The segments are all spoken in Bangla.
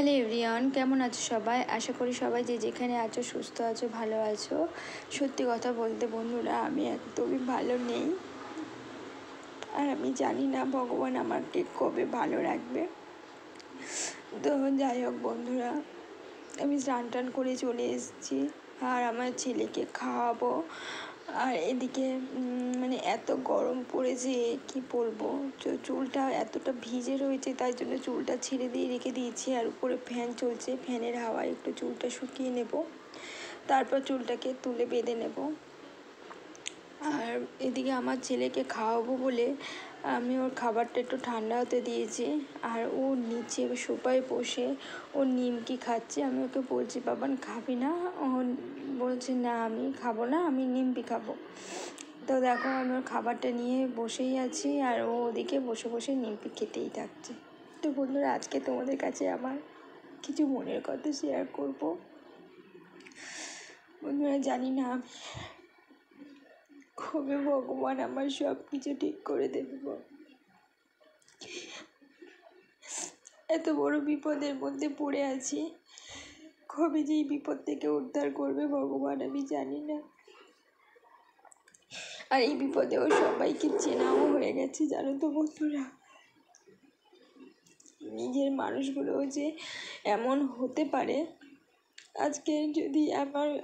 হ্যালো এভরিওয়ান, কেমন আছো সবাই? আশা করি সবাই যে যেখানে আছো সুস্থ আছো, ভালো আছো। সত্যি কথা বলতে বন্ধুরা, আমি একদমই ভালো নেই। আর আমি জানি না ভগবান আমাকে কবে ভালো রাখবে। তো যাই হোক বন্ধুরা, আমি স্নান টান করে চলে এসেছি আর আমার ছেলেকে খাওয়াবো। আর এদিকে মানে এত গরম পড়েছে কি বলবো, চুলটা এতটা ভিজে রয়েছে, তাই জন্য চুলটা ছেড়ে দিয়ে রেখে দিয়েছি। আর উপরে ফ্যান চলছে, ফ্যানের হাওয়ায় একটু চুলটা শুকিয়ে নেব, তারপর চুলটাকে তুলে বেঁধে নেব। আর এদিকে আমার ছেলেকে খাওয়াবো বলে আমি ওর খাবারটা একটু ঠান্ডা হতে দিয়েছি। আর ও নিচে সোফায় বসে ও নিমকি খাচ্ছে। আমি ওকে বলছি, বাবান খাবি না? ও বলছে, না আমি খাবো না, আমি নিমকি খাবো। তো দেখো আমি ওর খাবারটা নিয়ে বসেই আছি আর ও ওদিকে বসে বসে নিমকি খেতেই থাকছে। তো বন্ধুরা, আজকে তোমাদের কাছে আমার কিছু মনের কথা শেয়ার করবো। বন্ধুরা, জানি না কবে ভগবান আমার সব কিছু ঠিক করে দেবে। এত বড় বিপদের মধ্যে পড়ে আছি, কবে যে এই বিপদ থেকে উদ্ধার করবে ভগবান আমি জানি না। আর এই বিপদেও সবাইকে চেনাও হয়ে গেছে, জানো তো বন্ধুরা। নিজের মানুষগুলো যে এমন হতে পারে, আজকে যদি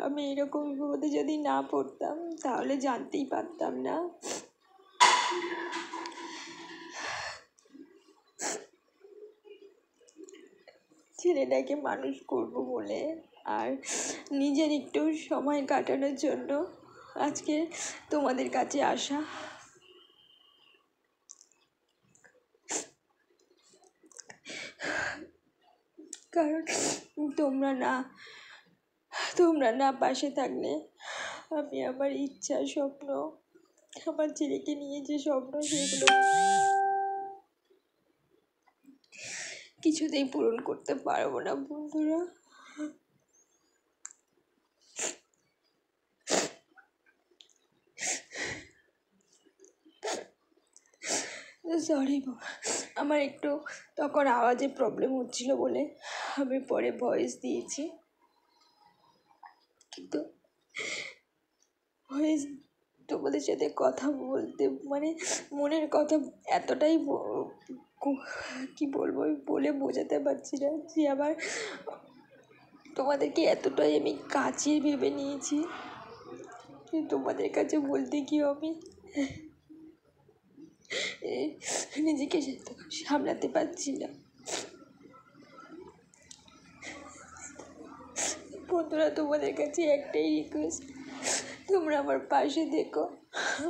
আমি এরকম বিপদে যদি না পড়তাম তাহলে জানতেই পারতাম না। ছেলেটাকে মানুষ করব বলে আর নিজের একটু সময় কাটানোর জন্য আজকে তোমাদের কাছে আসা। কারণ তোমরা না পাশে থাকলে আমি আমার ইচ্ছা, স্বপ্ন, আমার ছেলেকে নিয়ে যে স্বপ্ন, সেগুলো কিছুতেই পূরণ করতে পারবো না বন্ধুরা। সরি, আমার একটু তখন আওয়াজে প্রবলেম হচ্ছিল বলে আমি পরে ভয়েস দিয়েছি, কিন্তু ভয়েস তোমাদের সাথে কথা বলতে মানে মনের কথা এতটাই কি বলবো, বলে বোঝাতে পারছি না যে আবার তোমাদেরকে এতটাই আমি কাছের ভেবে নিয়েছি, তোমাদের কাছে বলতে গিয়েও আমি নিজেকে সামলাতে পারছি না। বন্ধুরা, তোমাদের কাছে একটাই রিকোয়েস্ট, তোমরা আমার পাশে দেখো,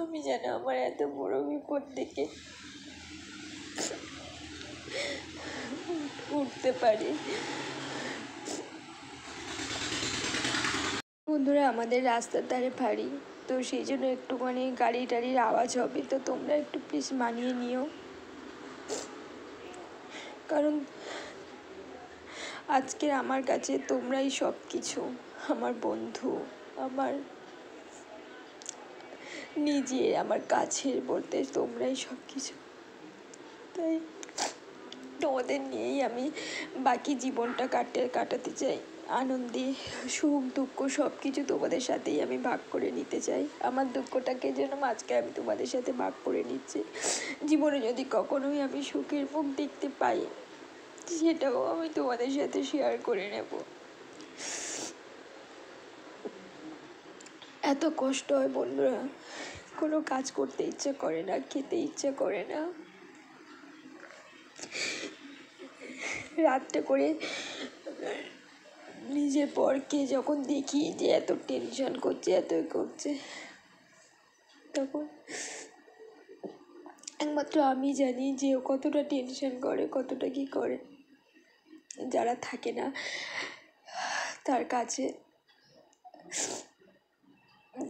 আমি যেন আমার এত বড় বিপদ থেকে উঠতে পারি। বন্ধুরা, আমাদের রাস্তার ধারে বাড়ি, তো সেই জন্য একটুখানি গাড়ি টাড়ির আওয়াজ হবে, তো তোমরা একটু প্লিজ মানিয়ে নিও। কারণ আজকের আমার কাছে তোমরাই সব কিছু, আমার বন্ধু, আমার নিজের, আমার কাছের বলতে তোমরাই সব কিছু। তাই তোমাদের নিয়েই আমি বাকি জীবনটা কাটাতে চাই। আনন্দে, সুখ দুঃখ সব কিছু তোমাদের সাথেই আমি ভাগ করে নিতে চাই। আমার দুঃখটাকে যেন আজকে আমি তোমাদের সাথে ভাগ করে নিচ্ছি। জীবনে যদি কখনোই আমি সুখের মুখ দেখতে পাই, সেটাও আমি তোমাদের সাথে শেয়ার করে নেব। এত কষ্ট হয় বন্ধুরা, কোনো কাজ করতে ইচ্ছে করে না, খেতে ইচ্ছে করে না। রাতটা করে নিজের পরকে যখন দেখি যে এত টেনশন করছে, এত করছে, তখন একমাত্র আমি জানি যে ও কতটা টেনশন করে, কতটা কি করে। যারা থাকে না তার কাছে,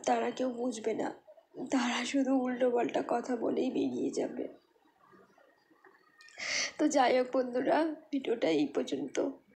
তারা কেউ বুঝবে না, তারা শুধু উল্টো পাল্টা কথা বলেই বেরিয়ে যাবে। তো যাই হোক বন্ধুরা, ভিডিওটা এই পর্যন্ত।